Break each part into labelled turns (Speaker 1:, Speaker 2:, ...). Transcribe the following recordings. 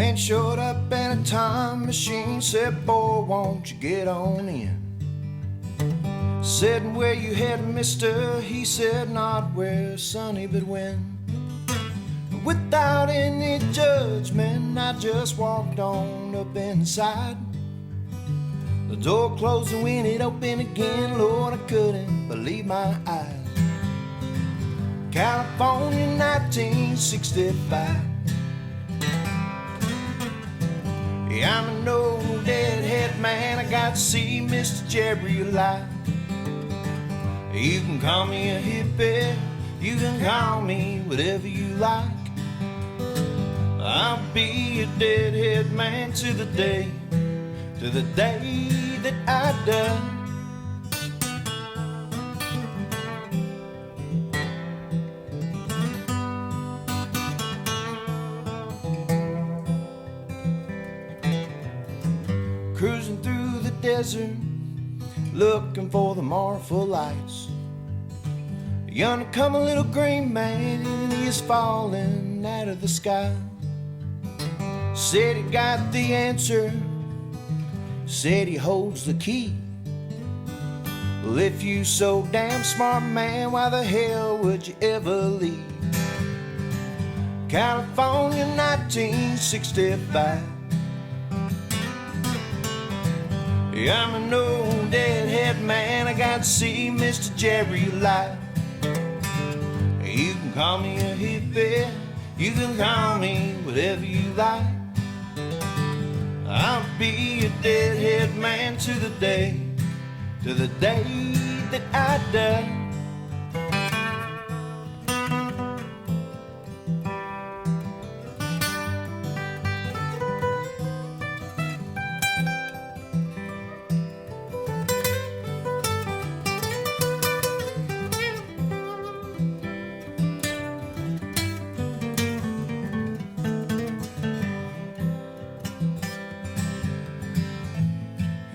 Speaker 1: Man showed up in a time machine, said, boy, won't you get on in? Said, where you headed, mister? He said, not where, sonny, but when. Without any judgment, I just walked on up inside. The door closed and when it opened again, Lord, I couldn't believe my eyes. California, 1965. Yeah, I'm an old deadhead man, I got to see Mr. Jerry alive. You can call me a hippie, you can call me whatever you like. I'll be a deadhead man to the day that I die. Cruising through the desert, looking for the marvel lights. Yonder come a little green man, and he is falling out of the sky. Said he got the answer, said he holds the key. Well, if you so damn smart, man, why the hell would you ever leave? California, 1965. Yeah, I'm an old deadhead man, I got to see Mr. Jerry alive. You can call me a hippie, you can call me whatever you like. I'll be a deadhead man to the day that I die.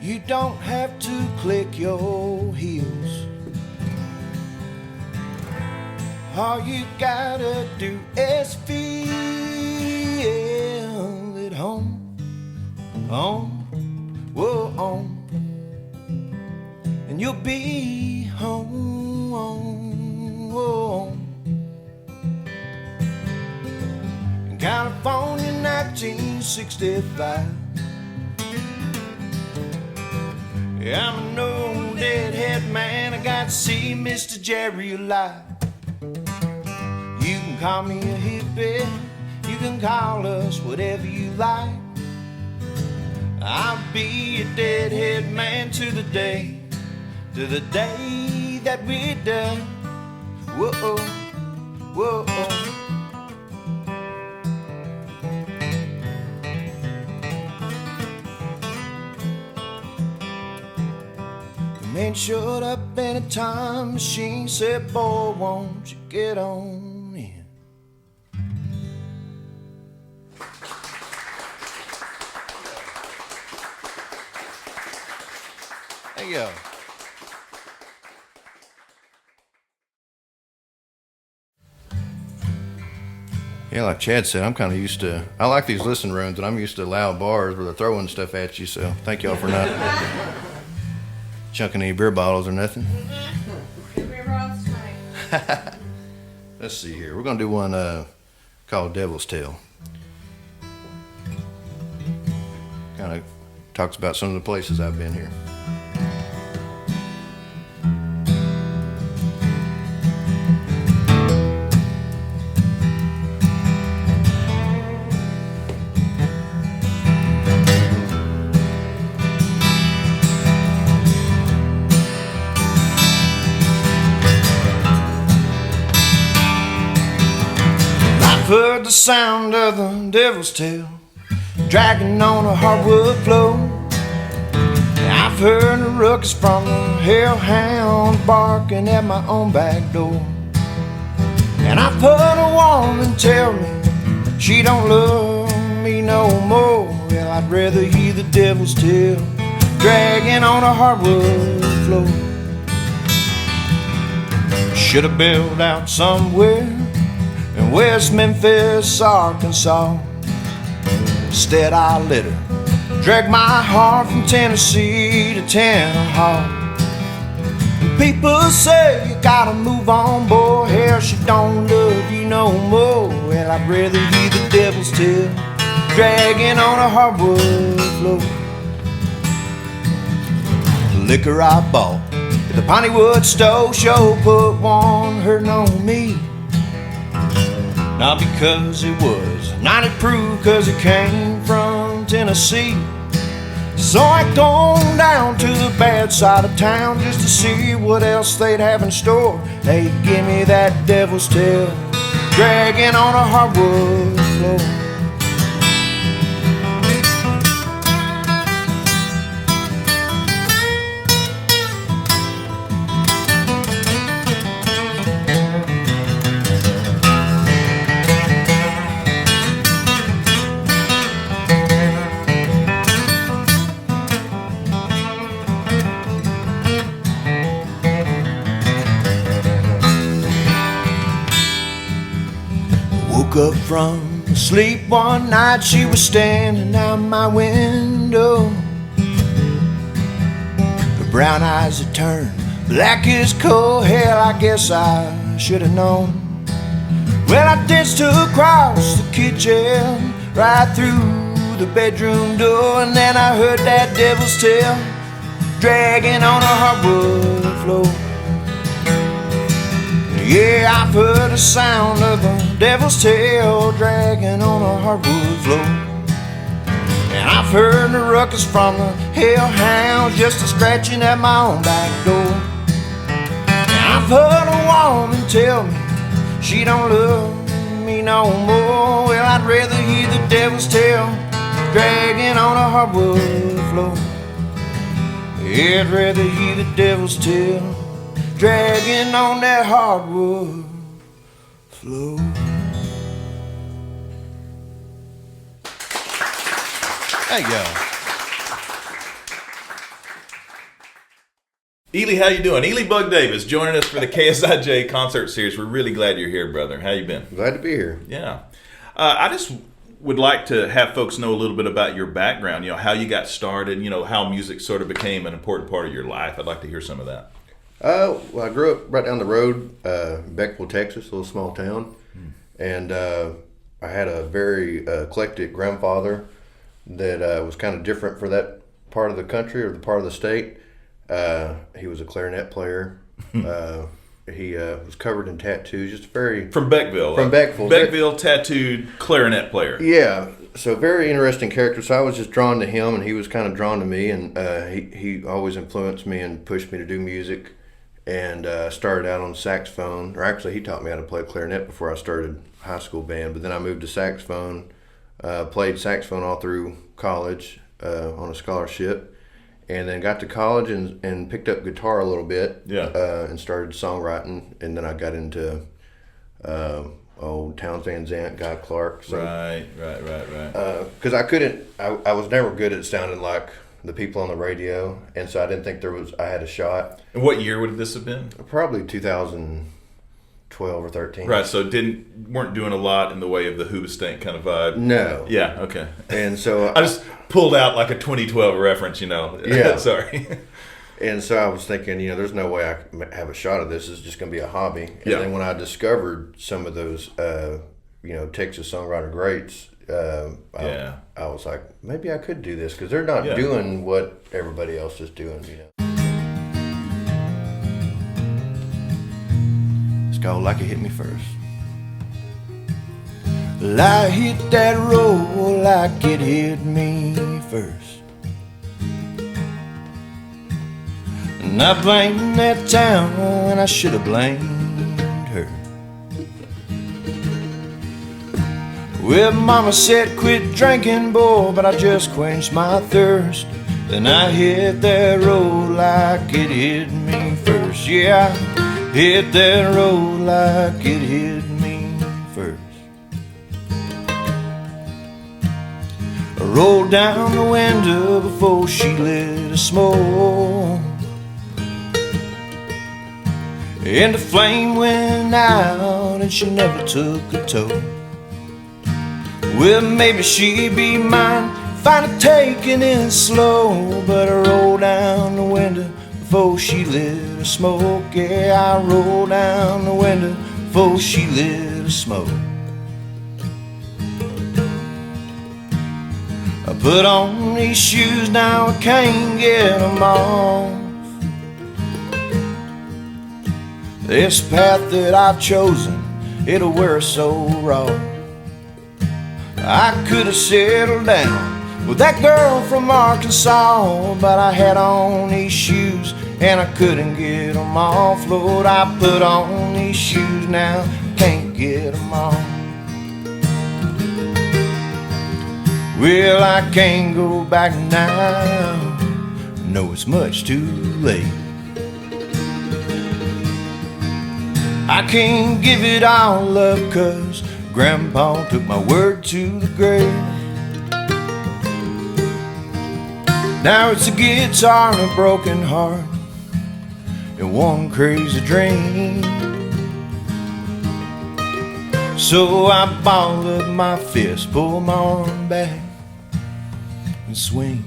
Speaker 1: You don't have to click your heels. All you gotta do is feel at home, whoa, and you'll be home, whoa. In California, 1965. Yeah, I'm an old deadhead man, I got to see Mr. Jerry alive. You can call me a hippie, you can call us whatever you like. I'll be a deadhead man to the day that we die. Whoa, whoa. Man showed up in a time machine, said, boy, won't you get on in? There you go. Yeah, like Chad said, I'm kind of used to, I like these listening rooms, and I'm used to loud bars where they're throwing stuff at you, so thank y'all for not chunking any beer bottles or nothing.
Speaker 2: Beer bottles tonight.
Speaker 1: Let's see here. We're going to do one called Devil's Tale. Kind of talks about some of the places I've been here. I've heard the sound of the devil's tail dragging on a hardwood floor. I've heard the ruckus from the hellhound barking at my own back door. And I've heard a woman tell me she don't love me no more. Well, I'd rather hear the devil's tail dragging on a hardwood floor. Should have built out somewhere in West Memphis, Arkansas. Instead I let her drag my heart from Tennessee to town hall. And people say you gotta move on, boy. Hell, she don't love you no more. Well, I'd rather hear the devil's tail dragging on a hardwood floor. The liquor I bought at the Pontywood store sure put one hurting on me. Not because it was 90 proof, cause it came from Tennessee. So I gone down to the bad side of town just to see what else they'd have in store. Hey, give me that devil's tail dragging on a hardwood floor. Woke up from sleep one night, she was standing out my window. Her brown eyes had turned black as coal. Hell, I guess I should have known. Well, I danced across the kitchen, right through the bedroom door, and then I heard that devil's tail dragging on a hardwood floor. Yeah, I've heard the sound of the devil's tail dragging on a hardwood floor. And I've heard the ruckus from the hellhounds just a scratching at my own back door. And I've heard a woman tell me she don't love me no more. Well, I'd rather hear the devil's tail dragging on a hardwood floor. Yeah, I'd rather hear the devil's tail dragging on that hardwood floor.
Speaker 3: There you go. Eley, how you doing? Eley Bug Davis joining us for the KSIJ concert series. We're really glad you're here, brother. How you been?
Speaker 4: Glad to be here.
Speaker 3: Yeah. I just would like to have folks know a little bit about your background, how you got started, how music sort of became an important part of your life. I'd like to hear some of that.
Speaker 4: Well, I grew up right down the road, Beckville, Texas, a little small town. And I had a very eclectic grandfather that was kind of different for that part of the country or the part of the state. He was a clarinet player. He was covered in tattoos, just very...
Speaker 3: From Beckville.
Speaker 4: From Beckville.
Speaker 3: Beckville tattooed clarinet player.
Speaker 4: Yeah, so very interesting character. So I was just drawn to him, and he was kind of drawn to me, and he always influenced me and pushed me to do music. And started out on saxophone, or actually he taught me how to play clarinet before I started high school band, but then I moved to saxophone, played saxophone all through college on a scholarship, and then got to college and picked up guitar a little bit, and started songwriting, and then I got into Townes Van Zandt, Guy Clark. So,
Speaker 3: Right.
Speaker 4: Because I was never good at sounding like the people on the radio, and so I didn't think I had a shot.
Speaker 3: And what year would this have been?
Speaker 4: Probably 2012 or 13.
Speaker 3: Right, so weren't doing a lot in the way of the Hoobastank kind of vibe.
Speaker 4: No.
Speaker 3: Yeah, okay.
Speaker 4: And so
Speaker 3: I just pulled out like a 2012 reference,
Speaker 4: Yeah.
Speaker 3: Sorry.
Speaker 4: And so I was thinking, there's no way I can have a shot of this. It's just going to be a hobby. And
Speaker 3: Yeah.
Speaker 4: then when I discovered some of those, Texas songwriter greats, I was like, maybe I could do this because they're not doing what everybody else is doing,
Speaker 1: It's called Like It Hit Me First. Well, I hit that road like it hit me first, and I blamed that town when I should have blamed her. Well, mama said quit drinking, boy, but I just quenched my thirst. Then I hit that road like it hit me first. Yeah, I hit that road like it hit me first. I rolled down the window before she lit a smoke, and the flame went out and she never took a toke. Well, maybe she'd be mine if I'd have taken it slow. But I rolled down the window before she lit a smoke. Yeah, I rolled down the window before she lit a smoke. I put on these shoes, now I can't get them off. This path that I've chosen, it'll wear so raw. I could have settled down with that girl from Arkansas, but I had on these shoes and I couldn't get them off. Lord, I put on these shoes, now can't get them off. Well, I can't go back now, no, it's much too late. I can't give it all up, 'cause Grandpa took my word to the grave. Now it's a guitar and a broken heart and one crazy dream. So I ball up my fist, pull my arm back and swing.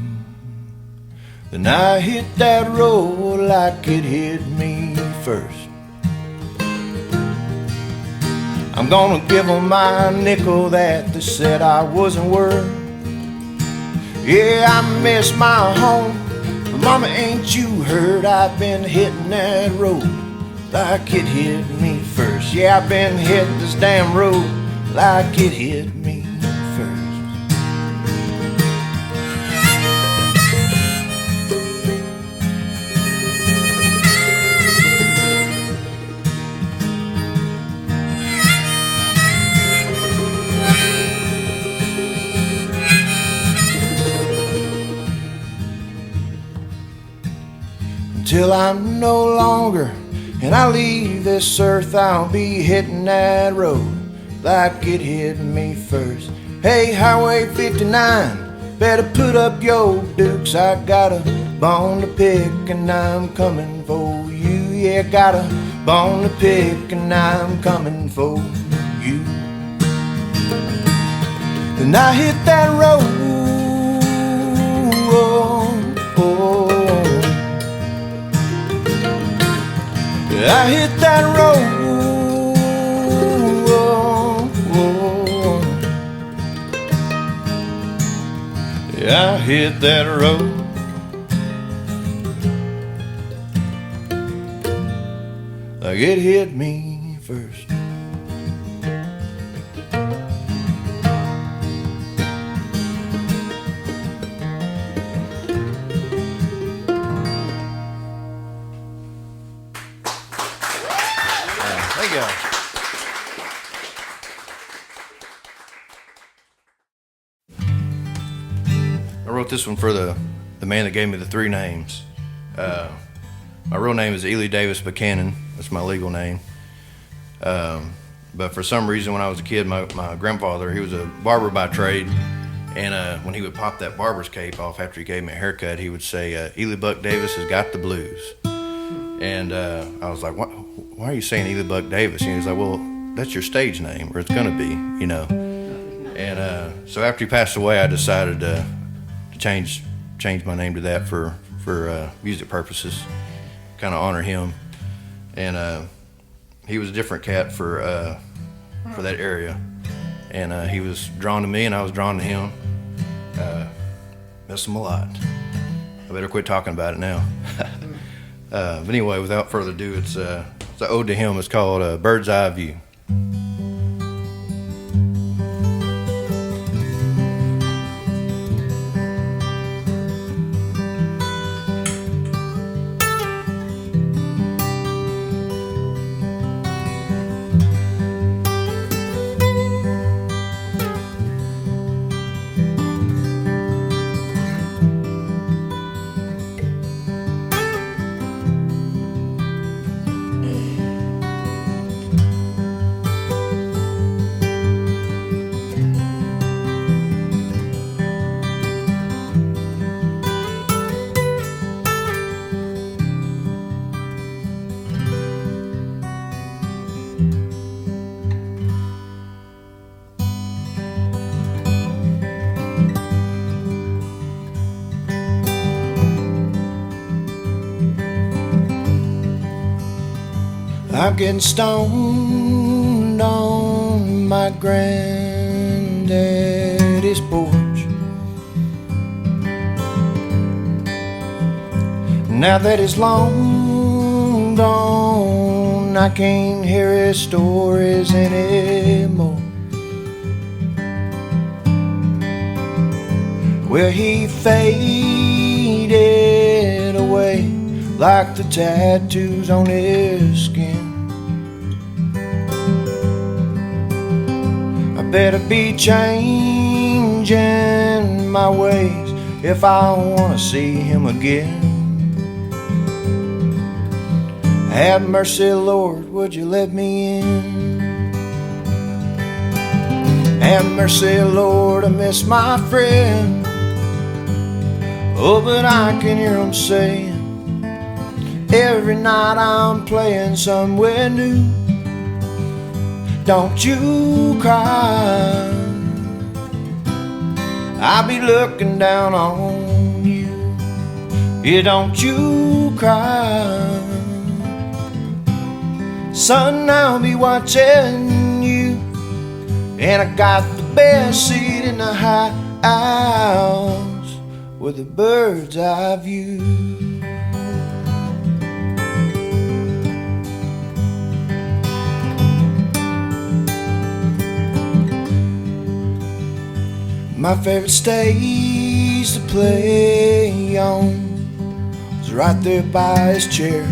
Speaker 1: Then I hit that road like it hit me first. I'm gonna give them my nickel that they said I wasn't worth. Yeah, I miss my home, but mama, ain't you heard? I've been hitting that road like it hit me first. Yeah, I've been hitting this damn road like it hit me first. Till I'm no longer and I leave this earth, I'll be hitting that road like it hit me first. Hey, Highway 59, better put up your dukes. I got a bone to pick and I'm coming for you. Yeah, got a bone to pick and I'm coming for you. Then I hit that road, I hit that road, I hit that road. Like it hit me first. Thank you. I wrote this one for the man that gave me the three names. My real name is Eley Davis Buchanan. That's my legal name. But for some reason, when I was a kid, my grandfather, he was a barber by trade, and when he would pop that barber's cape off after he gave me a haircut, he would say, Eley Buck Davis has got the blues. And I was like, why are you saying Eley Buck Davis? And he was like, well, that's your stage name, or it's gonna be, you know. And so after he passed away, I decided to change my name to that for music purposes, kind of honor him. And he was a different cat for that area, and he was drawn to me, and I was drawn to him. Miss him a lot. I better quit talking about it now. But anyway, without further ado, it's an ode to him. It's called Bird's Eye View. I'm getting stoned on my granddaddy's porch. Now that he's long gone, I can't hear his stories anymore. Well, he faded away like the tattoos on his skin. I better be changing my ways if I want to see him again. Have mercy, Lord, would you let me in? Have mercy, Lord, I miss my friend. Oh, but I can hear him saying every night I'm playing somewhere new, don't you cry, I'll be looking down on you. Yeah, don't you cry, son, I'll be watching you. And I got the best seat in the house with a bird's eye view. My favorite stage to play on was right there by his chair.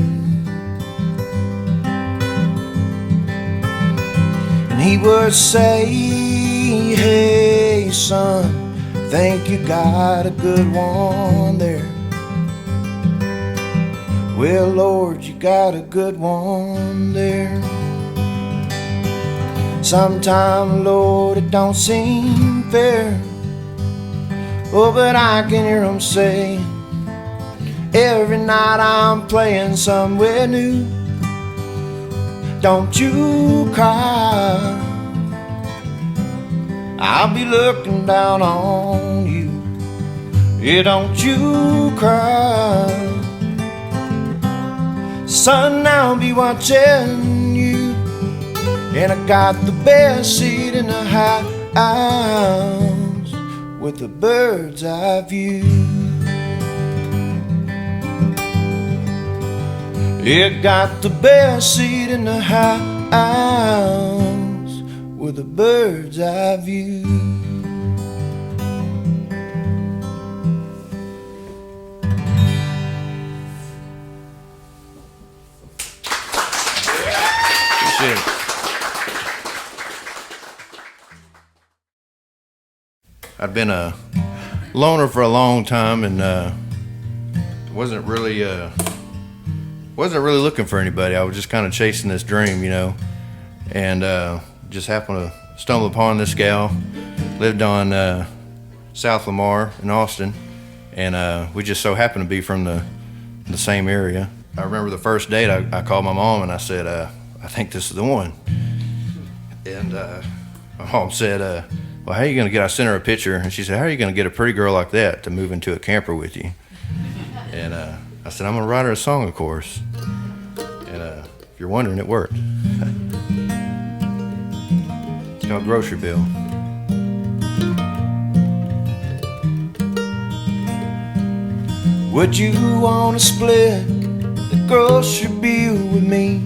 Speaker 1: And he would say, hey son, think you got a good one there. Well, Lord, you got a good one there. Sometime, Lord, it don't seem fair. Oh, but I can hear him say every night I'm playing somewhere new, don't you cry, I'll be looking down on you. Yeah, don't you cry, son, I'll be watching you. And I got the best seat in the house with a bird's eye view. Yeah, got the best seat in the house with a bird's eye view. Appreciate it. I'd been a loner for a long time and wasn't really looking for anybody. I was just kind of chasing this dream, you know, and just happened to stumble upon this gal. Lived on South Lamar in Austin, and we just so happened to be from the same area. I remember the first date, I called my mom and I said, I think this is the one. And my mom said, well, how are you going to get, I sent her a picture, and she said, how are you going to get a pretty girl like that to move into a camper with you? And I said, I'm going to write her a song, of course. And if you're wondering, it worked. It's called Grocery Bill. Would you want to split the grocery bill with me?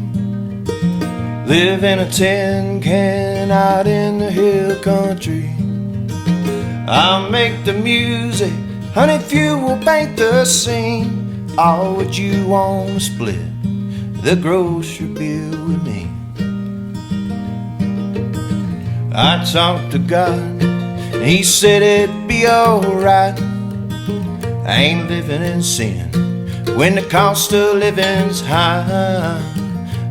Speaker 1: Live in a tin can out in the hill country. I'll make the music, honey, if you will paint the scene. Or would you want to split the grocery bill with me? I talked to God, and He said it'd be alright. I ain't living in sin when the cost of living's high.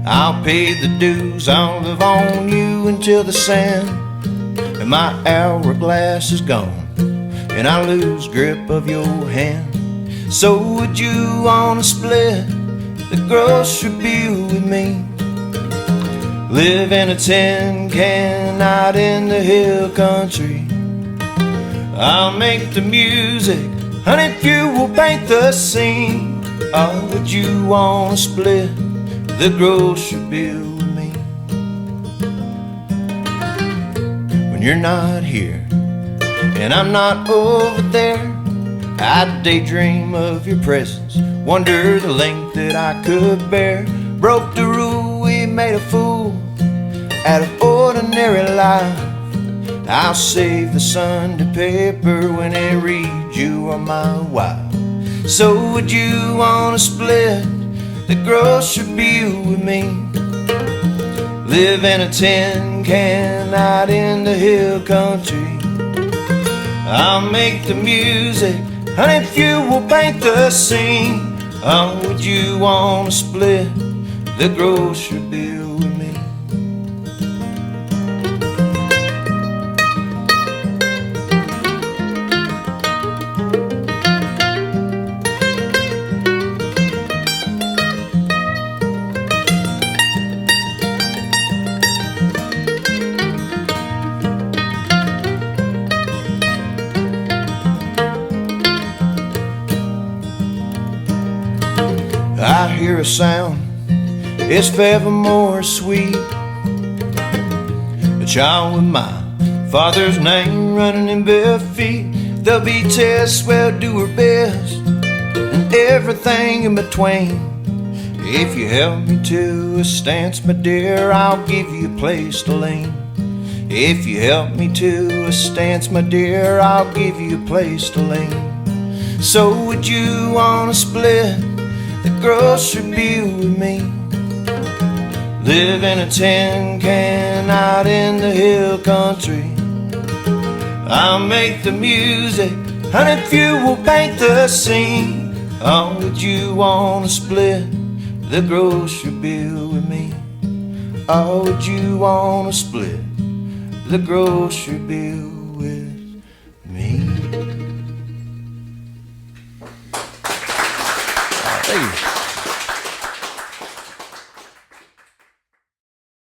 Speaker 1: I'll pay the dues, I'll live on you until the sand and my hourglass is gone and I lose grip of your hand. So would you want to split the grocery bill with me? Live in a tin can out in the hill country. I'll make the music, honey, if you will paint the scene. Or would you want to split the grocery bill when you're not here. And I'm not over there. I daydream of your presence, wonder the length that I could bear. Broke the rule, we made a fool out of ordinary life. I'll save the Sunday paper when it reads you are my wife. So would you wanna split the grocery bill with me? Live in a tin can out in the hill country. I'll make the music, honey, if you will paint the scene. Oh, would you wanna split the grocery bill with me? I hear a sound, it's forevermore sweet. A child with my father's name running in bare feet. There'll be tests, well, do her best, and everything in between. If you help me to a stance, my dear, I'll give you a place to lean. If you help me to a stance, my dear, I'll give you a place to lean. So would you wanna split the grocery bill with me? Live in a tin can out in the hill country. I'll make the music, honey, if you will paint the scene. Oh, would you wanna split the grocery bill with me? Oh, would you wanna split the grocery bill with me?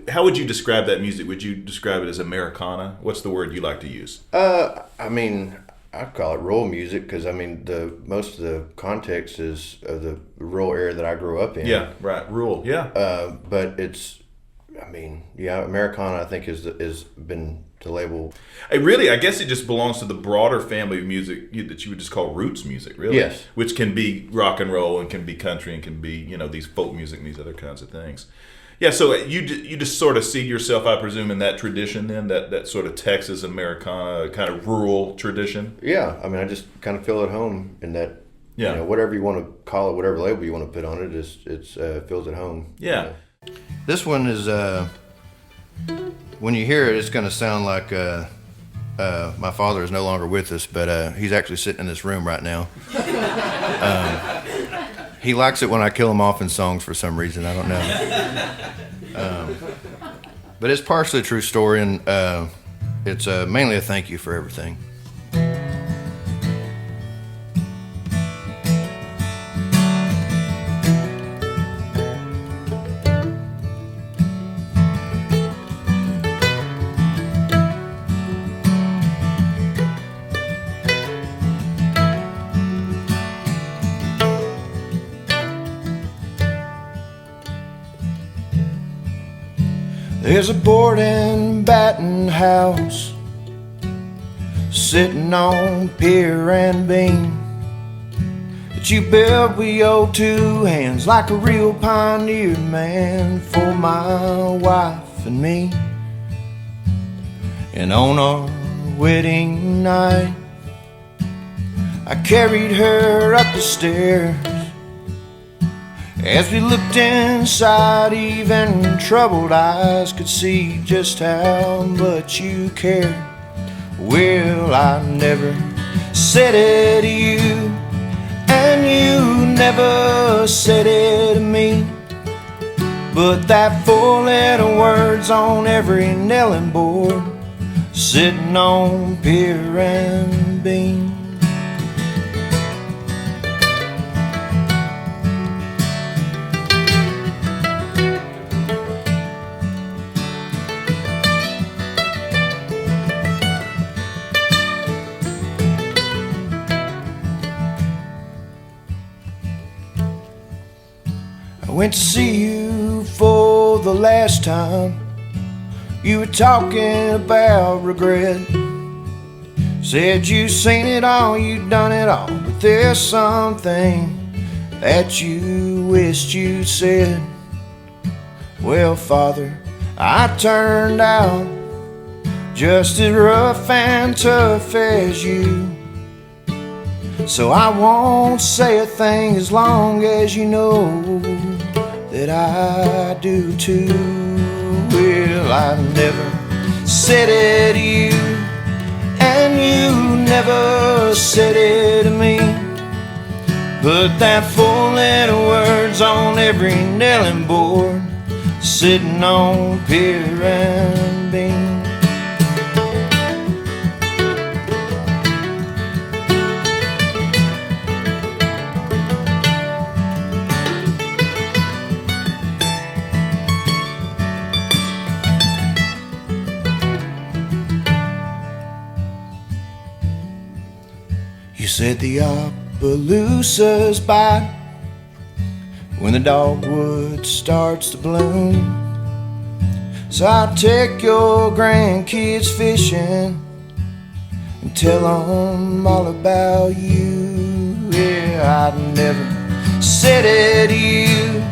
Speaker 3: How would you describe that music? Would you describe it as Americana? What's the word you like to use?
Speaker 4: I mean, I call it rural music because I mean the most of the context is of the rural area that I grew up in.
Speaker 3: Yeah, right. Rural. Yeah.
Speaker 4: But it's, I mean, yeah, Americana I think is been the label.
Speaker 3: I guess it just belongs to the broader family of music that you would just call roots music, really.
Speaker 4: Yes. Which
Speaker 3: can be rock and roll and can be country and can be, these folk music and these other kinds of things. Yeah, so you just sort of see yourself, I presume, in that tradition then, that sort of Texas Americana kind of rural tradition?
Speaker 4: Yeah, I mean, I just kind of feel at home in that,
Speaker 3: yeah.
Speaker 4: Whatever you want to call it, whatever label you want to put on it, it feels at home.
Speaker 3: Yeah.
Speaker 4: This one is, when you hear it, it's going to sound like my father is no longer with us, but he's actually sitting in this room right now. He likes it when I kill him off in songs for some reason. I don't know. But it's partially a true story, and it's mainly a thank you for everything.
Speaker 1: There's a board and batten house sitting on pier and beam that you built with your two hands like a real pioneer, man, for my wife and me. And on our wedding night, I carried her up the stairs. As we looked inside, even troubled eyes could see just how much you cared. Well, I never said it to you, and you never said it to me. But that four-letter word's on every nailing board, sitting on pier and beam. I went to see you for the last time. You were talking about regret. Said you seen it all, you done it all, but there's something that you wished you said. Well, Father, I turned out just as rough and tough as you. So I won't say a thing as long as you know that I do too. Well, I never said it to you, and you never said it to me. Put that 4-letter words on every nailing board, sitting on pier and beam. You said the Appaloosas bite when the dogwood starts to bloom. So I take your grandkids fishing and tell them all about you. Yeah, I never said it to you,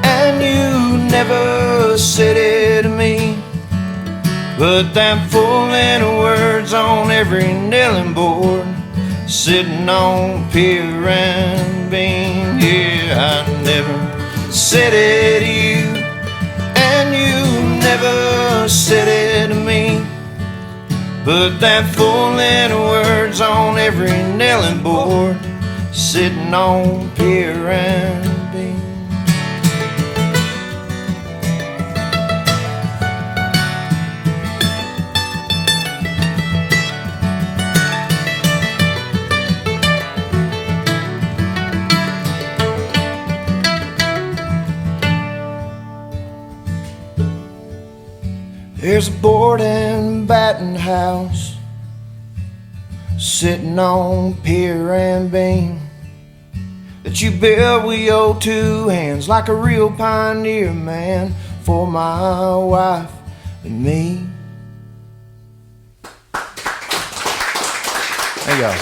Speaker 1: and you never said it to me. Put them 4-letter words on every nailing board, sitting on pier and beam. Yeah, I never said it to you, and you never said it to me. Put that 4-letter words on every nailing board, sitting on pier and beam. There's a board and batten house sitting on pier and beam that you built with your 2 hands like a real pioneer, man, for my wife and me. There you go.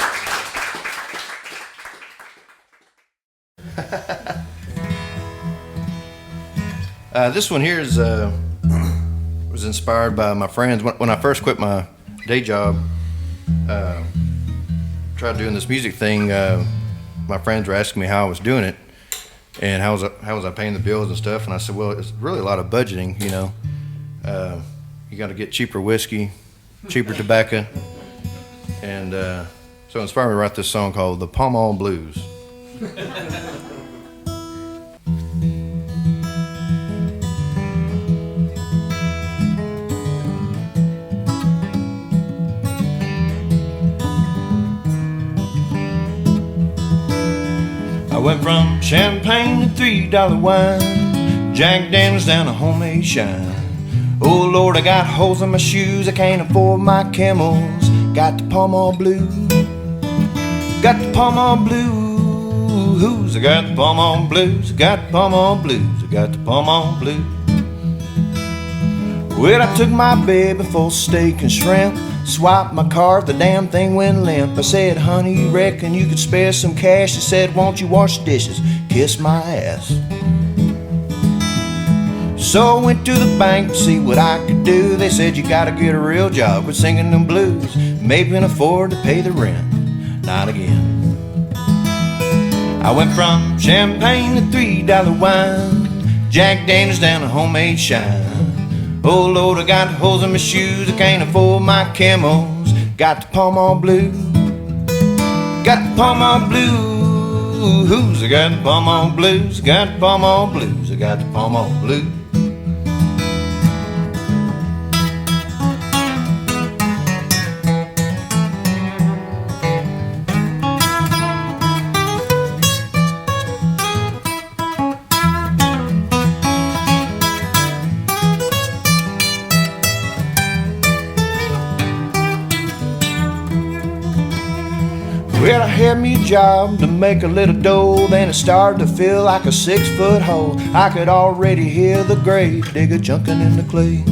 Speaker 1: This one here is was inspired by my friends. When I first quit my day job, tried doing this music thing, my friends were asking me how I was doing it and how was I paying the bills and stuff, and I said, well, it's really a lot of budgeting, you know. You got to get cheaper whiskey, cheaper tobacco, and so it inspired me to write this song called The Pall Mall Blues. I went from champagne to $3 wine, Jack Daniels down to homemade shine. Oh Lord, I got holes in my shoes, I can't afford my camels. Got the Pall Mall blues, got the Pall Mall blues. I got the Pall Mall blues, I got the Pall Mall blues, I got the Pall Mall blues. Well, I took my baby for steak and shrimp, swiped my card, the damn thing went limp. I said, honey, you reckon you could spare some cash? She said, won't you wash the dishes, kiss my ass. So I went to the bank to see what I could do. They said, you gotta get a real job with singing them blues. Maybe can afford to pay the rent, not again. I went from champagne to $3 wine, Jack Daniels down to homemade shine. Oh Lord, I got holes in my shoes, I can't afford my camos. Got the Pall Mall blues, got the Pall Mall blues. I got the Pall Mall blues, I got the Pall Mall blues, I got the Pall Mall blues. Well, I had me a job to make a little dough, then it started to feel like a 6-foot hole. I could already hear the grave digger junking in the clay.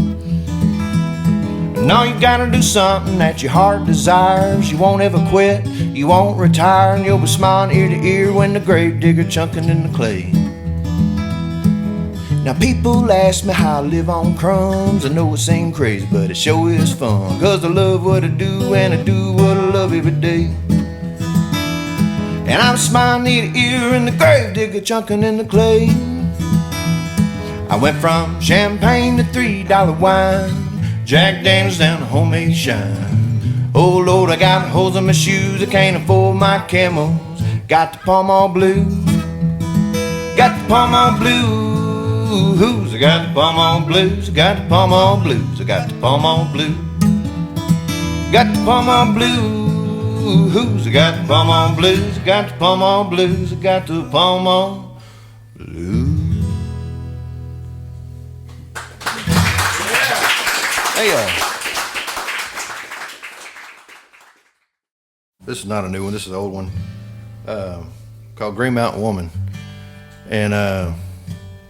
Speaker 1: No, you gotta do something that your heart desires. You won't ever quit, you won't retire, and you'll be smiling ear to ear when the grave digger chunking in the clay. Now people ask me how I live on crumbs. I know it seems crazy, but it sure is fun. 'Cause I love what I do, and I do what I love every day. And I'm smiling ear to ear and the grave digger chunking in the clay. I went from champagne to $3 wine, Jack Daniels down to homemade shine. Oh Lord, I got holes in my shoes, I can't afford my camels. Got the Pall Mall blues, got the Pall Mall blues. I got the Pall Mall blues, I got the Pall Mall blues, I got the Pall Mall blues. Got the Pall Mall blues, I got the Pall Mall blues, I got the Pall Mall blues, I got the Pall Mall blues. Hey, this is not a new one, this is an old one, called Green Mountain Woman. And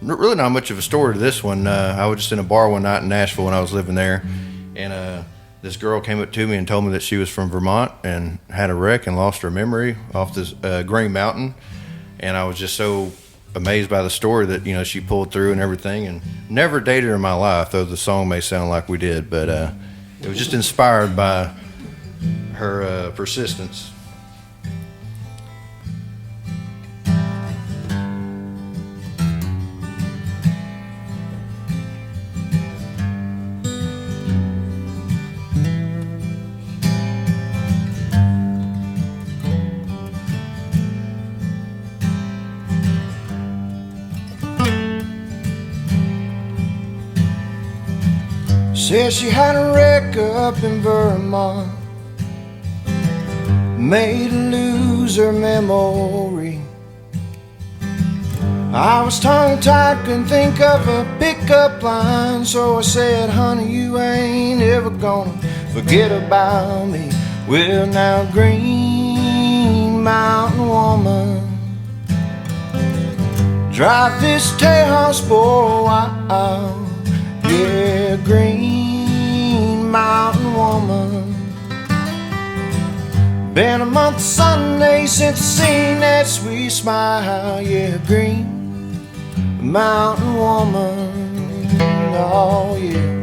Speaker 1: really not much of a story to this one. I was just in a bar one night in Nashville when I was living there, and this girl came up to me and told me that she was from Vermont and had a wreck and lost her memory off this Green Mountain. And I was just so amazed by the story that, you know, she pulled through and everything, and never dated her in my life, though the song may sound like we did, but it was just inspired by her persistence. Said she had a wreck up in Vermont, made her lose her memory. I was tongue-tied, couldn't think of a pickup line, so I said, honey, you ain't ever gonna forget about me. Well, now, Green Mountain Woman, drive this Tejas for a while. Yeah, Green Mountain Woman, been a month Sunday since I seen that sweet smile. Yeah, Green Mountain Woman, oh yeah.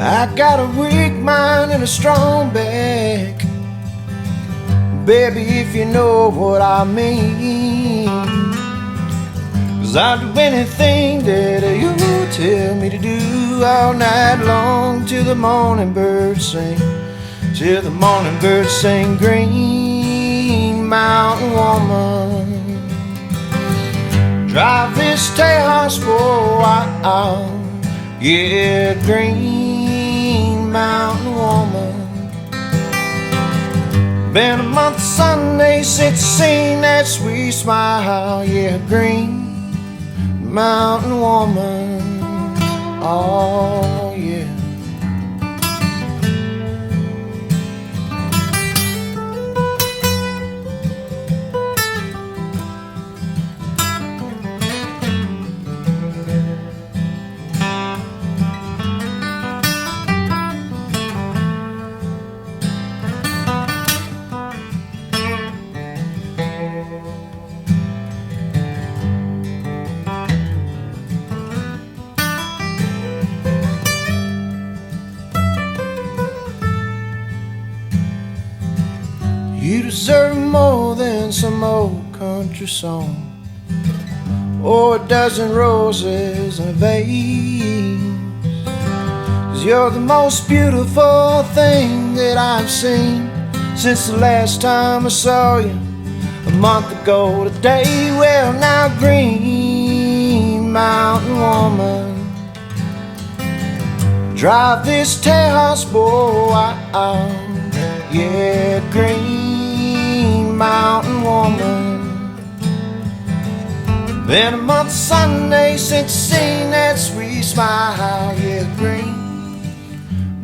Speaker 1: I got a weak mind and a strong back, baby, if you know what I mean. 'Cause I'll do anything that you tell me to do all night long till the morning birds sing, till the morning birds sing. Green Mountain Woman, drive this Tejas for a while. Yeah, Green Mountain Woman, been a month Sunday since I seen that sweet smile. Yeah, Green Mountain Woman, oh yeah. You deserve more than some old country song or a dozen roses in a vase. 'Cause you're the most beautiful thing that I've seen since the last time I saw you a month ago today. Well, now, Green Mountain Woman, drive this Tejas for a while. Yeah, Green Mountain Woman, been a month Sunday since I seen that sweet smile. Yeah, Green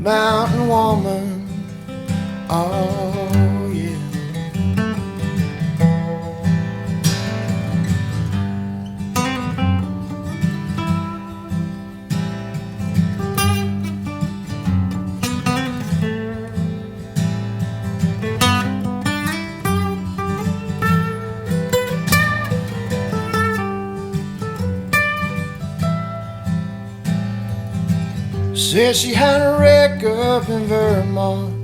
Speaker 1: mountain woman. Oh, yeah. Said she had a wreck up in Vermont.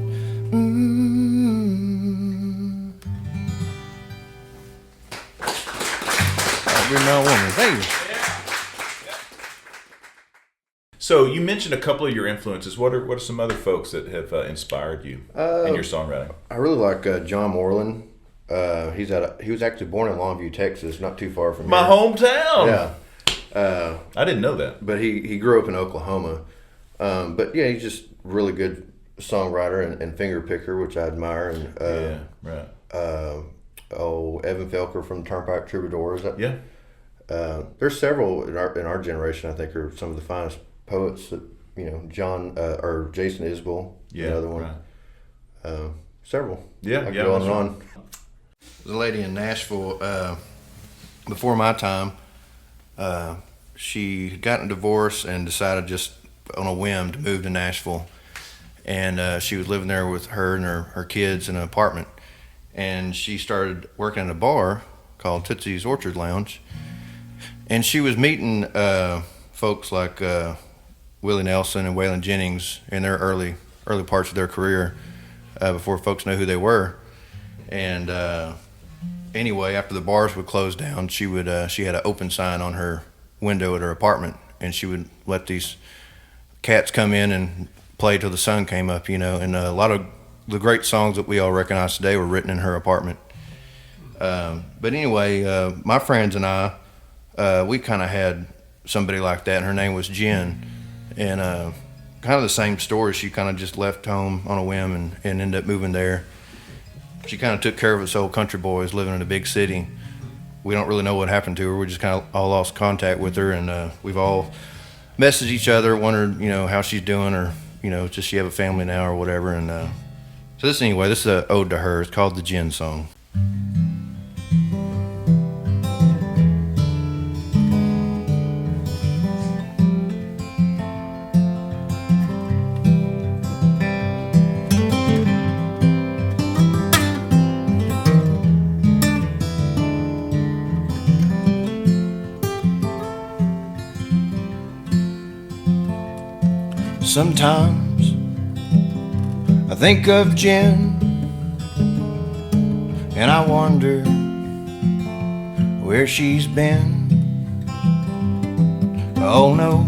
Speaker 4: Every mountain woman. Thank you.
Speaker 3: So you mentioned a couple of your influences. What are some other folks that have inspired you in your songwriting?
Speaker 4: I really like John Moreland. He was actually born in Longview, Texas, not too far from
Speaker 3: My
Speaker 4: here.
Speaker 3: hometown.
Speaker 4: Yeah.
Speaker 3: I didn't know that.
Speaker 4: But he grew up in Oklahoma. But yeah, he's just really good songwriter and finger picker, which I admire. And
Speaker 3: Yeah, right.
Speaker 4: Evan Felker from Turnpike Troubadours.
Speaker 3: Yeah.
Speaker 4: There's several in our generation. I think are some of the finest poets that John or Jason Isbell.
Speaker 3: Yeah,
Speaker 4: another one.
Speaker 3: right.
Speaker 4: Several.
Speaker 3: Yeah,
Speaker 4: I could
Speaker 3: yeah,
Speaker 4: go on
Speaker 3: that's
Speaker 4: and on. There's a lady in Nashville before my time. She had gotten a divorce and decided just on a whim to move to Nashville, and she was living there with her and her kids in an apartment, and she started working at a bar called Tootsie's Orchard Lounge, and she was meeting folks like Willie Nelson and Waylon Jennings in their early parts of their career before folks knew who they were. And anyway, after the bars would close down, she had an open sign on her window at her apartment, and she would let these cats come in and play till the sun came up, and a lot of the great songs that we all recognize today were written in her apartment. But anyway, my friends and I, we kind of had somebody like that, and her name was Jen, and kind of the same story. She kind of just left home on a whim and ended up moving there. She kind of took care of us old country boys living in a big city. We don't really know what happened to her. We just kind of all lost contact with her, and we've all messaged each other, wondered, how she's doing, or, does she have a family now or whatever. And so this is an ode to her. It's called the Jen Song.
Speaker 1: Sometimes I think of Jen, and I wonder where she's been. Oh no,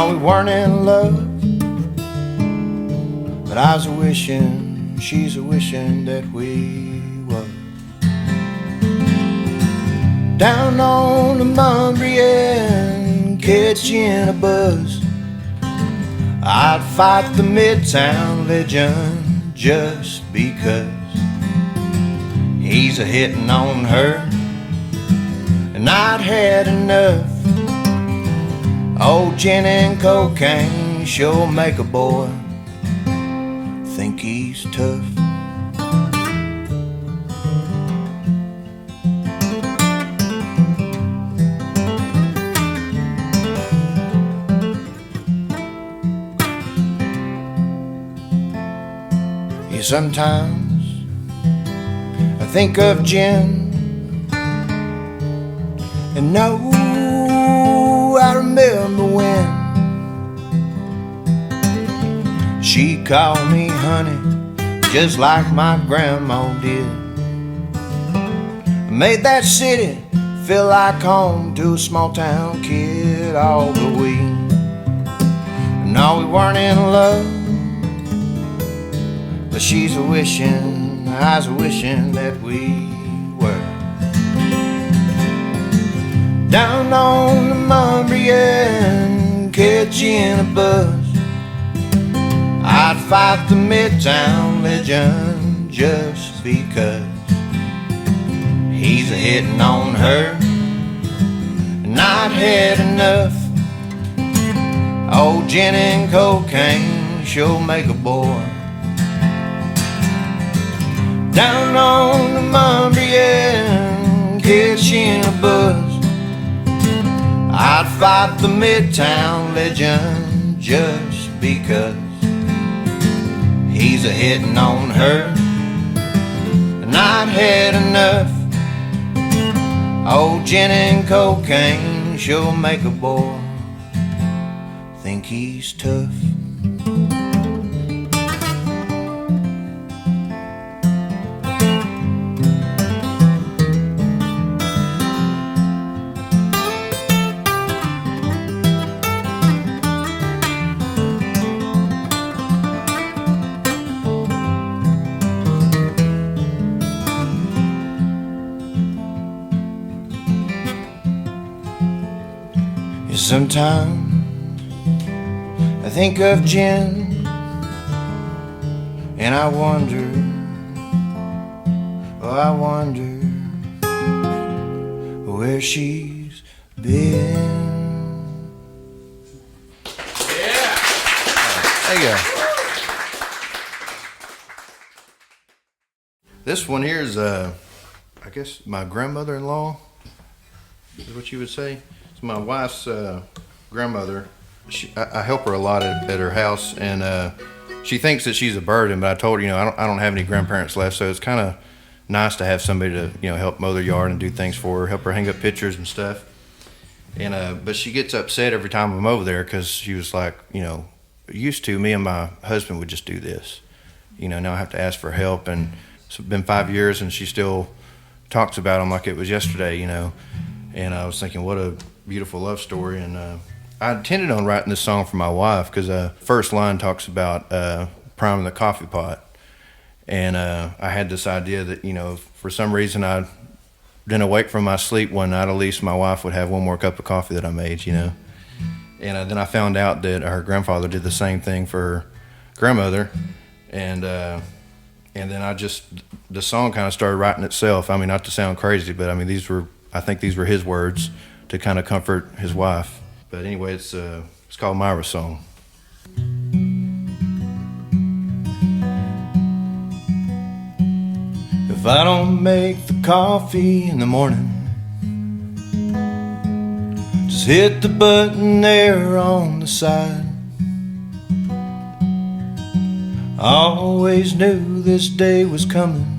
Speaker 1: we weren't in love, but I was a-wishing, she's a-wishing that we was. Down on the Mumbry and catching a buzz, I'd fight the Midtown legend just because he's a-hitting on her, and I'd had enough. Old gin and cocaine sure make a boy think he's tough. Sometimes I think of Jen, and no, I remember when she called me honey, just like my grandma did. Made that city feel like home to a small town kid. All the we, no, we weren't in love, but she's a-wishing, I was a-wishing that we were. Down on the Mumbry and catching a buzz, I'd fight the Midtown legend just because he's a-hitting on her, and I'd had enough. Oh, gin and cocaine sure make a boy. Down on the Montreal, catch in a buzz, I'd fight the Midtown legend just because he's a hitting on her, and I'd had enough. Oh, gin and cocaine sure make a boy think he's tough. Sometimes I think of Jen and I wonder, oh, I wonder where she's been.
Speaker 3: Yeah.
Speaker 4: There you go. This one here is, I guess, my grandmother-in-law, is what you would say. It's my wife's grandmother. I help her a lot at her house, and she thinks that she's a burden. But I told her, I don't have any grandparents left, so it's kind of nice to have somebody to help mow their yard and do things for her, help her hang up pictures and stuff. And but she gets upset every time I'm over there because she was like, used to me and my husband would just do this. Now I have to ask for help, and it's been 5 years, and she still talks about them like it was yesterday. And I was thinking, what a beautiful love story. And I intended on writing this song for my wife because first line talks about priming the coffee pot. And I had this idea that, if for some reason I didn't awake from my sleep one night, at least my wife would have one more cup of coffee that I made, And then I found out that her grandfather did the same thing for her grandmother. And then the song kind of started writing itself. I mean, not to sound crazy, but I think these were his words to kind of comfort his wife. But anyway, it's called Myra's Song.
Speaker 1: If I don't make the coffee in the morning, just hit the button there on the side. I always knew this day was coming.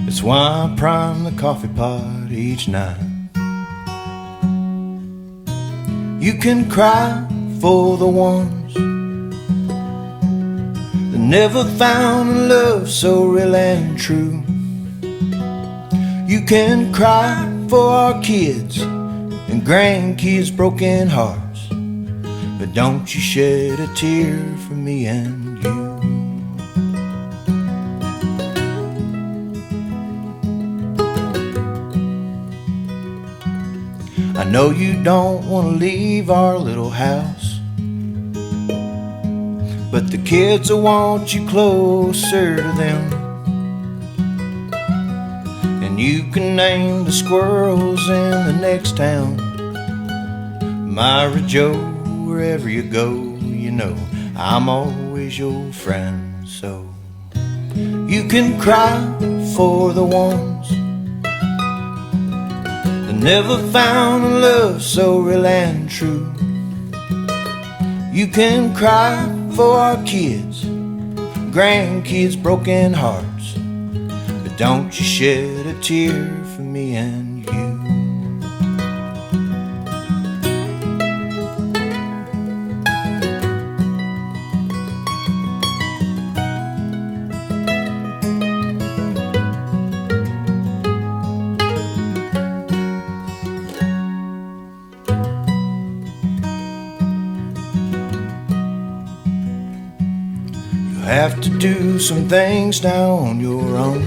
Speaker 1: It's why I prime the coffee pot each night. You can cry for the ones that never found a love so real and true. You can cry for our kids and grandkids' broken hearts, but don't you shed a tear for me and you. I know you don't want to leave our little house, but the kids will want you closer to them. And you can name the squirrels in the next town, Myra Joe, wherever you go, I'm always your friend. So you can cry for the ones never found a love so real and true. You can cry for our kids, grandkids' broken hearts, but don't you shed a tear for me and you. Have to do some things now on your own.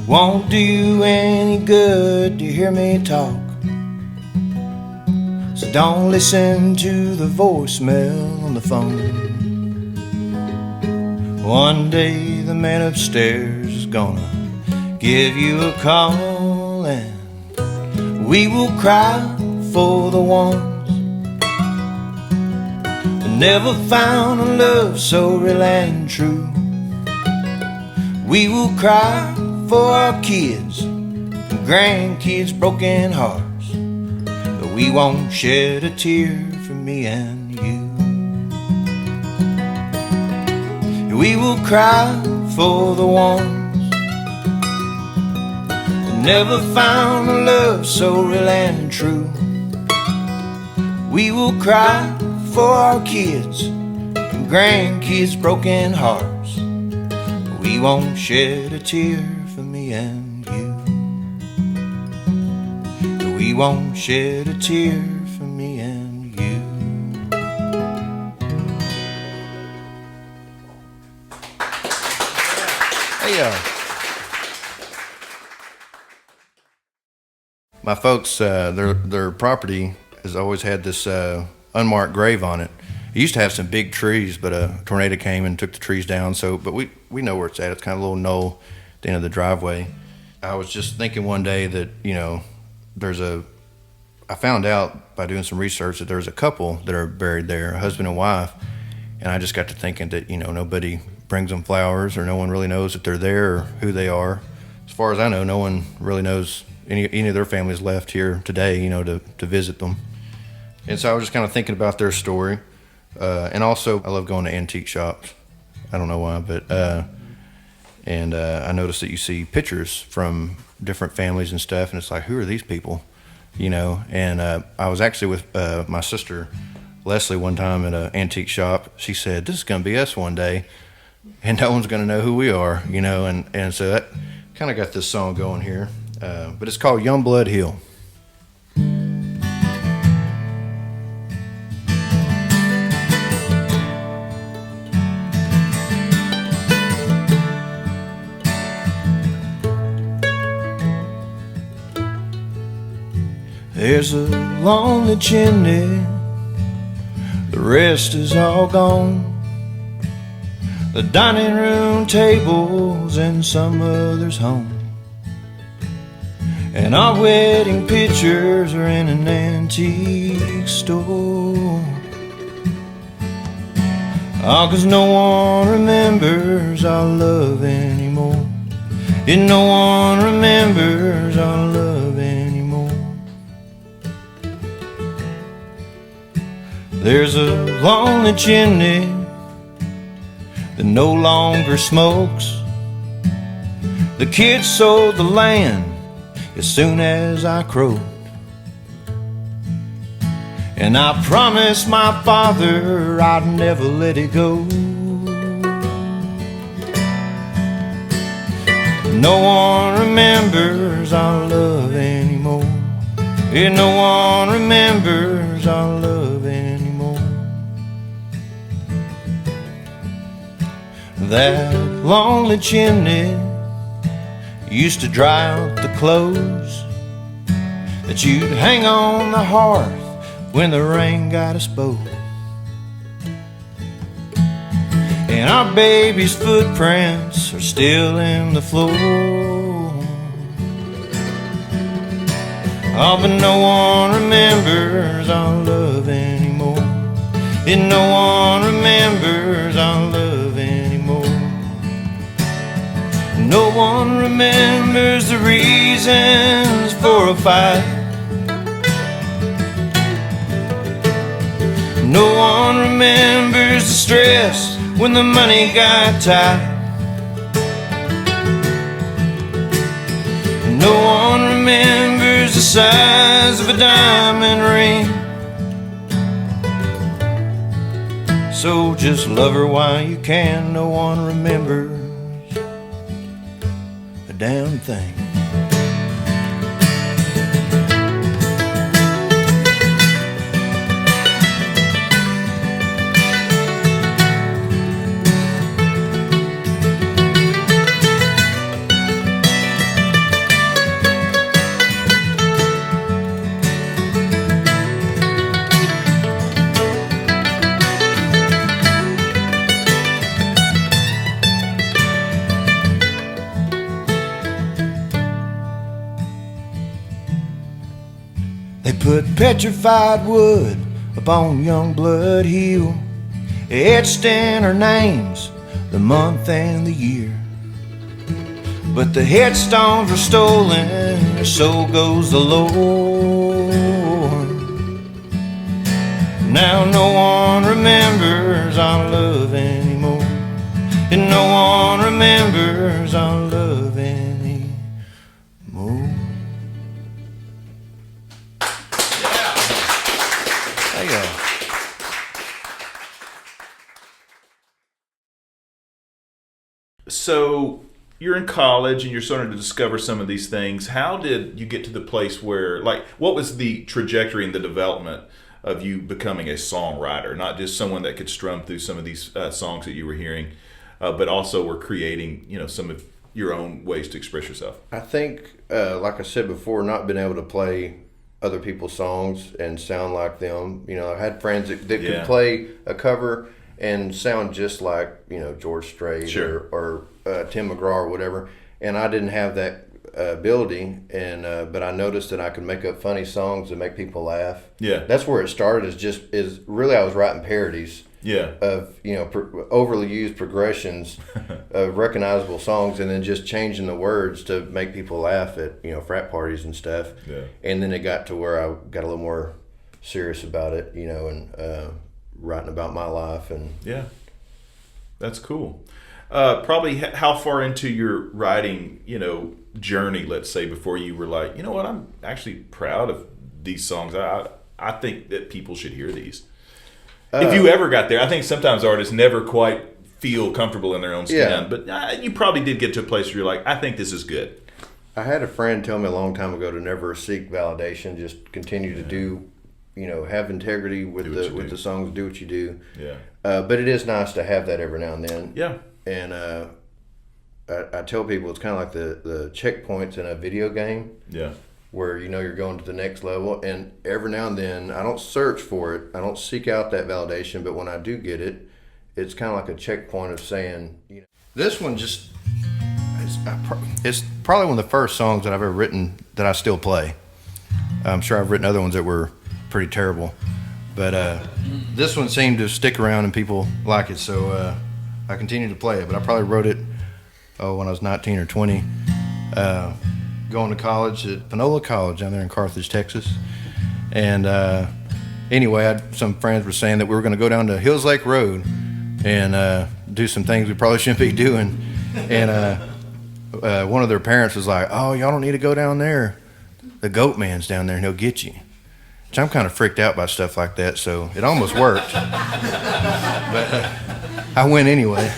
Speaker 1: Won't do you any good to hear me talk, so don't listen to the voicemail on the phone. One day the man upstairs is gonna give you a call, and we will cry for the ones that never found a love so real and true. We will cry for our kids and grandkids' broken hearts, but we won't shed a tear for me and you. We will cry for the ones that never found a love so real and true. We will cry for our kids and grandkids' broken hearts, but we won't shed a tear for me and you. We won't shed a tear for me and you. Hey, my folks, their property has always had this unmarked grave on it. It used to have some big trees, but a tornado came and took the trees down. But we know where it's at. It's kind of a little knoll at the end of the driveway. I was just thinking one day that, I found out by doing some research that there's a couple that are buried there, a husband and wife, and I just got to thinking that, nobody brings them flowers, or no one really knows that they're there or who they are. As far as I know, no one really knows any of their families left here today, to visit them. And so I was just kind of thinking about their story. And also, I love going to antique shops. I don't know why, but I noticed that you see pictures from different families and stuff, and it's like, who are these people? And I was actually with my sister Leslie one time at an antique shop. She said, this is going to be us one day, and no one's going to know who we are, and so that kind of got this song going here. But it's called Youngblood Hill. There's a lonely chimney, the rest is all gone. The dining room table's in some other's home, and our wedding pictures are in an antique store. Oh, 'cause no one remembers our love anymore. And no one remembers our love anymore. There's a lonely chimney that no longer smokes. The kids sold the land as soon as I crowed, and I promised my father I'd never let it go. No one remembers our love anymore. And no one remembers our love anymore. That lonely chimney used to dry out the clothes that you'd hang on the hearth when the rain got us both. And our baby's footprints are still in the floor. Oh, but no one remembers our love anymore. And no one remembers our love anymore. No one remembers the reasons for a fight. No one remembers the stress when the money got tight. No one remembers the size of a diamond ring. So just love her while you can. No one remembers a damn thing. petrified wood upon Youngblood Hill, etched in our names, the month and the year. But the headstones were stolen, so goes the Lord. Now no one remembers our love anymore, and no one remembers our love anymore. There you go.
Speaker 3: So you're in college and you're starting to discover some of these things. How did you get to the place where, like, what was the trajectory and the development of you becoming a songwriter? Not just someone that could strum through some of these songs that you were hearing, but also were creating, some of your own ways to express yourself.
Speaker 4: I think, like I said before, not being able to play other people's songs and sound like them. I had friends that could play a cover and sound just like, George Strait
Speaker 3: Sure.
Speaker 4: or Tim McGraw or whatever. And I didn't have that ability, but I noticed that I could make up funny songs and make people laugh.
Speaker 3: Yeah.
Speaker 4: That's where it started. Is really I was writing parodies.
Speaker 3: Yeah.
Speaker 4: Of overly used progressions of recognizable songs, and then just changing the words to make people laugh at frat parties and stuff.
Speaker 3: Yeah.
Speaker 4: And then it got to where I got a little more serious about it, and writing about my life. And
Speaker 3: yeah, that's cool. Probably how far into your writing journey, let's say, before you were like, what, I'm actually proud of these songs. I think that people should hear these. If you ever got there. I think sometimes artists never quite feel comfortable in their own skin, but you probably did get to a place where you're like, I think this is good.
Speaker 4: I had a friend tell me a long time ago to never seek validation, just continue to do, have integrity with the songs, do what you do.
Speaker 3: Yeah.
Speaker 4: But it is nice to have that every now and then.
Speaker 3: Yeah.
Speaker 4: And I tell people it's kind of like the checkpoints in a video game.
Speaker 3: Yeah.
Speaker 4: Where you're going to the next level, and every now and then I don't search for it, I don't seek out that validation, but when I do get it, it's kind of like a checkpoint of saying, this one just it's probably one of the first songs that I've ever written that I still play. I'm sure I've written other ones that were pretty terrible, but this one seemed to stick around and people like it, so I continue to play it. But I probably wrote it when I was 19 or 20. Going to college at Panola College down there in Carthage, Texas. And anyway, some friends were saying that we were going to go down to Hills Lake Road and do some things we probably shouldn't be doing. And one of their parents was like, oh, y'all don't need to go down there. The goat man's down there and he'll get you. Which I'm kind of freaked out by stuff like that, so it almost worked. But I went anyway.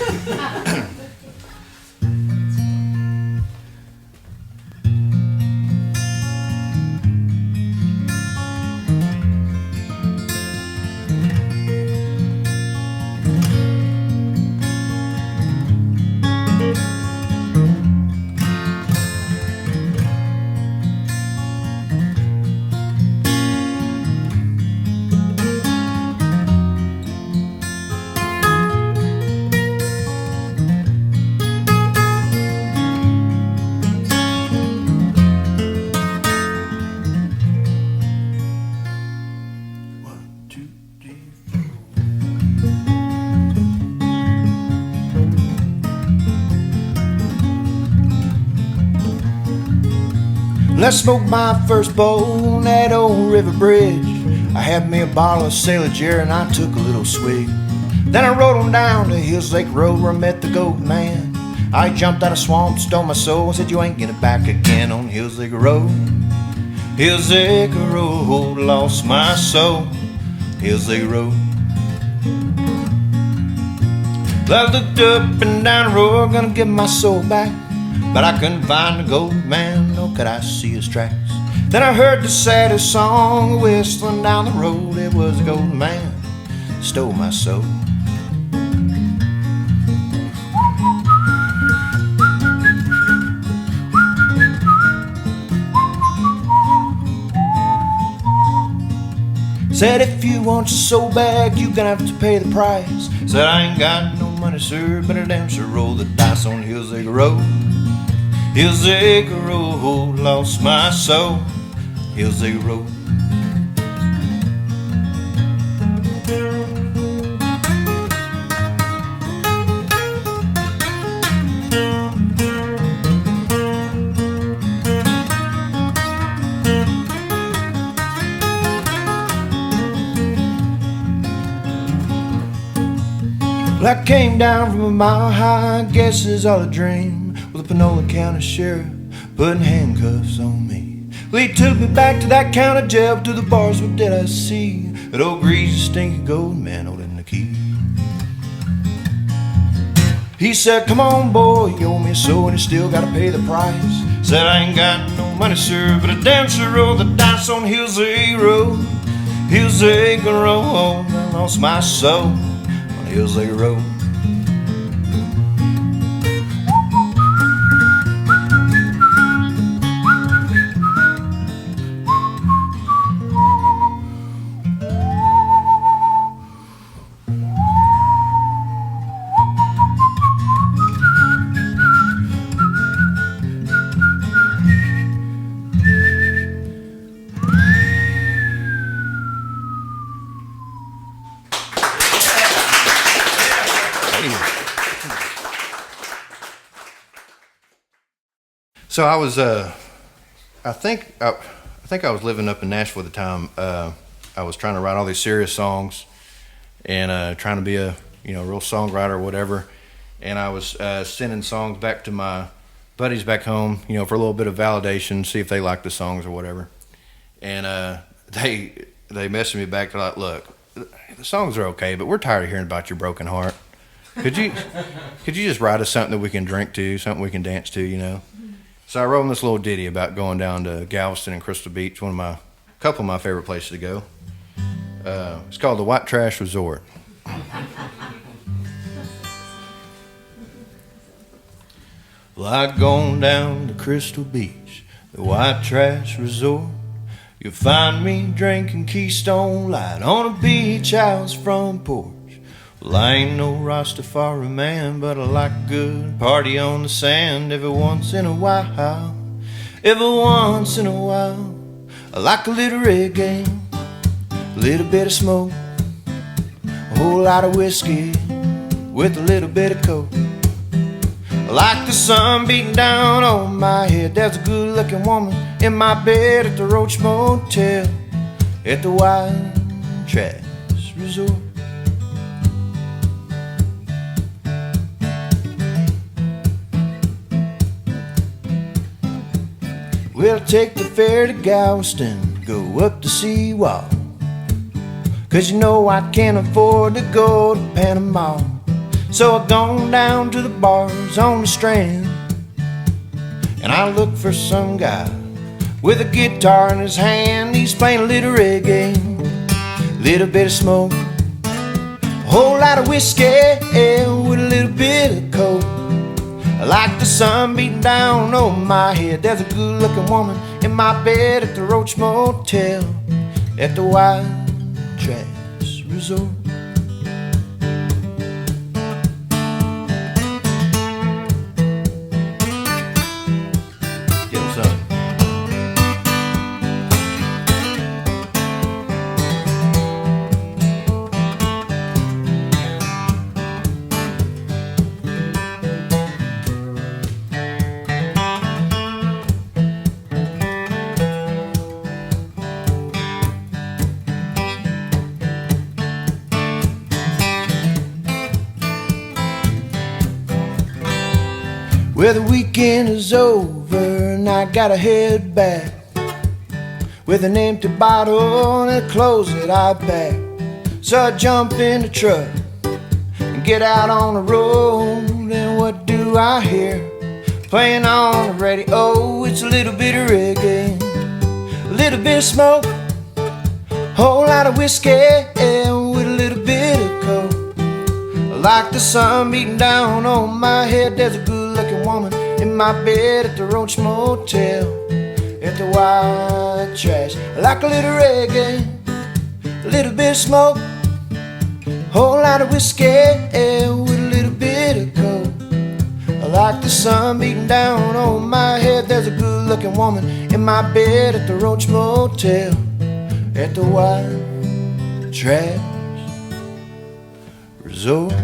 Speaker 1: Let's smoke my first bowl on that old river bridge. I had me a bottle of Sailor Jerry and I took a little swig. Then I rode on down to Hills Lake Road where I met the goat man. I jumped out of swamp, stole my soul, said you ain't getting back again on Hills Lake Road. Hills Lake Road, lost my soul. Hills Lake Road. Well, I looked up and down the road, gonna get my soul back. But I couldn't find the goat man, nor could I see his tracks. Then I heard the saddest song whistling down the road. It was the goat man, stole my soul. Said if you want your soul back, you gonna have to pay the price. Said I ain't got no money, sir, but I damn sure roll the dice on Hills Lake Road. Hills Lake Road, lost my soul. Hills Lake Road. Well, I came down from a mile high, I guess it's all a dream, with a Panola County sheriff putting handcuffs on me. Well, he took me back to that county jail, to the bars. What did I see? That old greasy stinky gold man holding the key. He said, come on boy, you owe me so, and you still gotta pay the price. Said, I ain't got no money, sir, but a dancer rolled the dice on Hillsay Road. Hillsay Road, I lost my soul on Hillsay Road.
Speaker 4: So I was, I think I was living up in Nashville at the time. I was trying to write all these serious songs and trying to be a real songwriter or whatever. And I was sending songs back to my buddies back home, for a little bit of validation, see if they liked the songs or whatever. And they messaged me back. They're like, "Look, the songs are okay, but we're tired of hearing about your broken heart. Could you just write us something that we can drink to, something we can dance to, So I wrote them this little ditty about going down to Galveston and Crystal Beach, couple of my favorite places to go. It's called the White Trash Resort.
Speaker 1: Well, I'd gone down to Crystal Beach, the White Trash Resort. You'll find me drinking Keystone Light on a beach house front porch. Well, I ain't no Rastafari man, but I like a good party on the sand every once in a while. Every once in a while, I like a little reggae, a little bit of smoke, a whole lot of whiskey with a little bit of coke. I like the sun beating down on my head. There's a good-looking woman in my bed at the Roach Motel at the White Trash Resort. We'll take the ferry to Galveston, go up the seawall, 'cause I can't afford to go to Panama. So I've gone down to the bars on the Strand, and I look for some guy with a guitar in his hand. He's playing a little reggae, little bit of smoke, a whole lot of whiskey with a little bit of coke. I like the sun beating down on my head. There's a good-looking woman in my bed at the Roach Motel at the White Trash Resort.
Speaker 4: Get what's up.
Speaker 1: Well, the weekend is over and I gotta head back with an empty bottle and the clothes that I packed. So I jump in the truck and get out on the road, and what do I hear? Playing on the radio, it's a little bit of reggae, a little bit of smoke, a whole lot of whiskey with a little bit of coke. Like the sun beating down on my head, there's a good-looking woman in my bed at the Roach Motel at the White Trash. I like a little reggae, a little bit of smoke, a whole lot of whiskey with a little bit of coke. I like the sun beating down on my head. There's a good-looking woman in my bed at the Roach Motel at the White Trash Resort.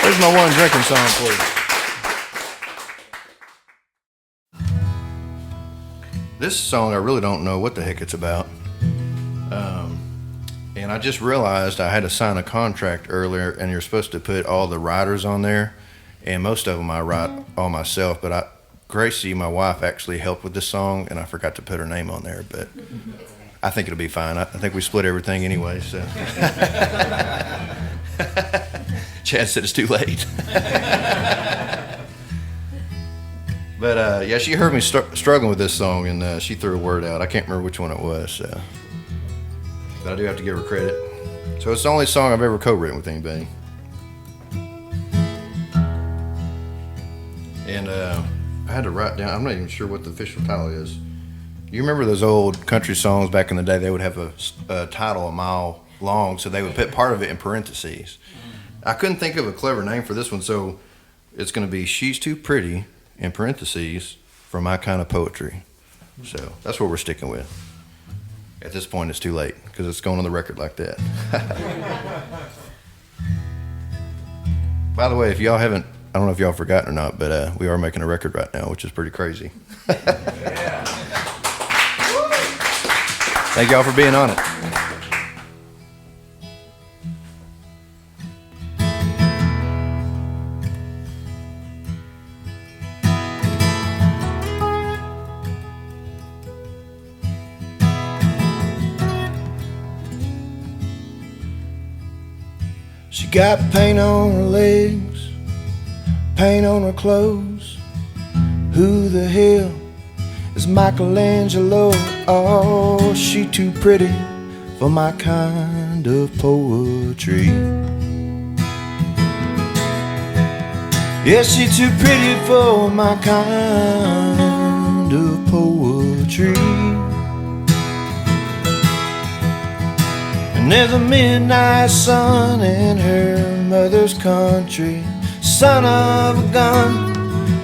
Speaker 4: There's my one drinking song for you. This song, I really don't know what the heck it's about. And I just realized I had to sign a contract earlier, and you're supposed to put all the writers on there, and most of them I write all myself. But Gracie, my wife, actually helped with this song, and I forgot to put her name on there. But I think it'll be fine. I think we split everything anyway. So Chad said it's too late. But yeah, she heard me struggling with this song, and she threw a word out. I can't remember which one it was. So. But I do have to give her credit. So it's the only song I've ever co-written with anybody. And I had to write down, I'm not even sure what the official title is. You remember those old country songs back in the day? They would have a title a mile long, so they would put part of it in parentheses. I couldn't think of a clever name for this one, so it's going to be She's Too Pretty, in parentheses, for my kind of poetry. So that's what we're sticking with. At this point, it's too late because it's going on the record like that. By the way, if y'all haven't, I don't know if y'all forgotten or not, but we are making a record right now, which is pretty crazy. Thank y'all for being on it.
Speaker 1: She got paint on her legs, paint on her clothes. Who the hell is Michelangelo? Oh, she too pretty for my kind of poetry. Yes, she too pretty for my kind of poetry. And there's a midnight sun in her mother's country. Son of a gun,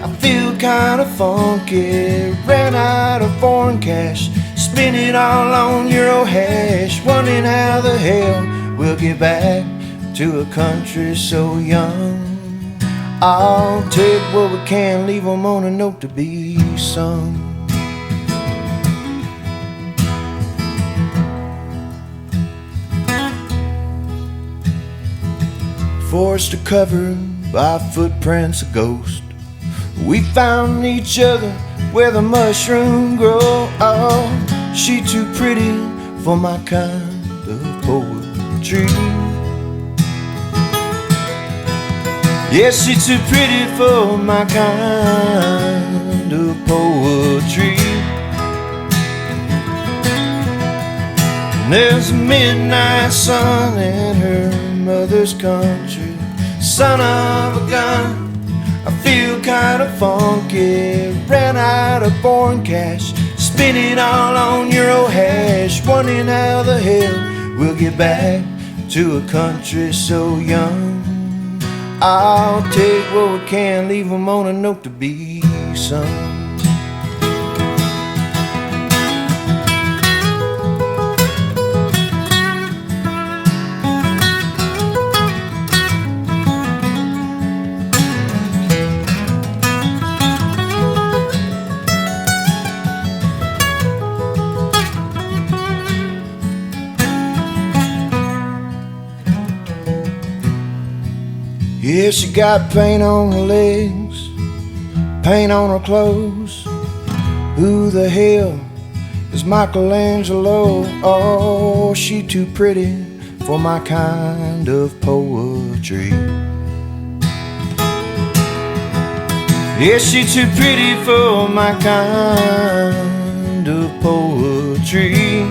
Speaker 1: I feel kind of funky. Ran out of foreign cash, spent it all on Euro hash. Wondering how the hell we'll get back to a country so young. I'll take what we can, leave them on a note to be sung. Forest are covered by footprints of ghosts. We found each other where the mushroom grow. Oh, she too pretty for my kind of poetry. Yes, she too pretty for my kind of poetry. And there's a midnight sun in her mother's country. Son of a gun, I feel kind of funky. Ran out of foreign cash, spent it all on Euro hash. Wondering how the hell we'll get back to a country so young. I'll take what we can, leave them on a note to be sung. Yeah, she got paint on her legs, paint on her clothes. Who the hell is Michelangelo? Oh, she too pretty for my kind of poetry. Yeah, she too pretty for my kind of poetry.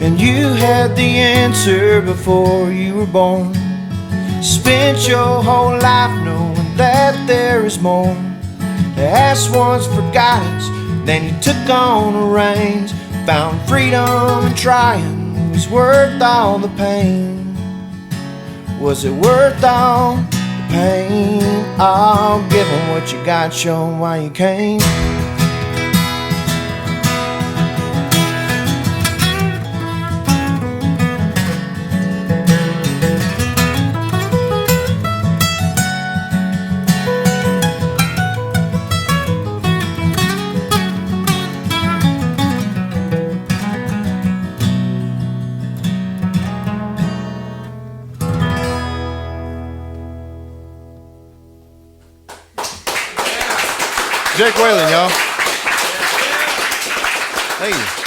Speaker 1: And you had the answer before you were born. Spent your whole life knowing that there is more. Asked once for guidance, then you took on the reins. Found freedom and trying was worth all the pain. Was it worth all the pain? Oh, give 'em what you got, show 'em why you came. Jake Whalen, y'all. Thank you.